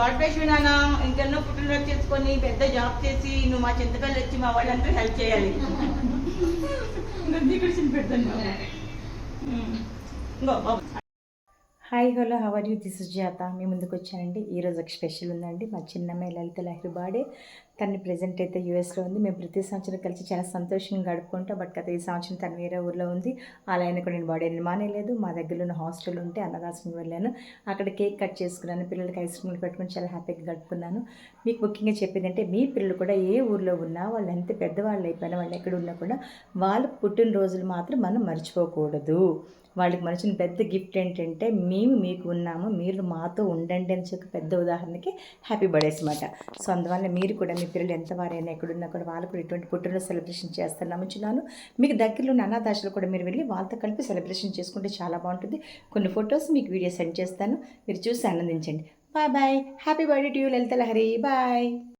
God bless you నాన్న. ఇంకెన్నో పుట్టినరోజు చేసుకొని పెద్ద జాబ్ చేసి నువ్వు మా చింతకాయలు వచ్చి మా వాళ్ళందరూ హెల్ప్ చేయాలి. పెడతాను. Hi hello how are you, this is జాత. మీ ముందుకు వచ్చానండి. ఈరోజు ఒక స్పెషల్ ఉందండి. మా చిన్నమ్మాయి లలిత లహరి బర్త్డే. తను ప్రజెంట్ అయితే యూఎస్లో ఉంది. మేము ప్రతి సంవత్సరం కలిసి చాలా సంతోషంగా గడుపుకుంటాం. బట్ గత ఈ సంవత్సరం తను వేరే ఊర్లో ఉంది. అలా అయినా కూడా నేను బర్త్డేని మానేలేదు. మా దగ్గరలో ఉన్న హాస్టల్ ఉంటే అన్నదాశ్రమం వెళ్ళాను. అక్కడ కేక్ కట్ చేసుకున్నాను. పిల్లలకి ఐస్ క్రీమ్లు పెట్టుకుని చాలా హ్యాపీగా గడుపుకున్నాను. మీకు ముఖ్యంగా చెప్పేది అంటే మీ పిల్లలు కూడా ఏ ఊర్లో ఉన్నా వాళ్ళు ఎంత పెద్దవాళ్ళు అయిపోయినా వాళ్ళు ఎక్కడ ఉన్నా కూడా వాళ్ళు పుట్టినరోజులు మాత్రం మనం మర్చిపోకూడదు. వాళ్ళకి మనిషిన పెద్ద గిఫ్ట్ ఏంటంటే మేము మీకు ఉన్నాము, మీరు మాతో ఉండండి అని చెప్పి పెద్ద ఉదాహరణకి హ్యాపీ బర్త్డేస్ అన్నమాట. సో అందువల్ల మీరు కూడా మీ పిల్లలు ఎంత వారైనా ఎక్కడున్నా కూడా వాళ్ళు కూడా ఇటువంటి పుట్టినరోజు సెలబ్రేషన్ చేస్తారు నమ్ముచున్నాను. మీకు దగ్గరలో ఉన్న అనాథాశ్రమాలు కూడా మీరు వెళ్ళి వాళ్ళతో కలిపి సెలబ్రేషన్ చేసుకుంటే చాలా బాగుంటుంది. కొన్ని ఫొటోస్ మీకు వీడియో సెండ్ చేస్తాను, మీరు చూసి ఆనందించండి. Bye bye. Happy birthday to you Lalitha Lahari. Bye.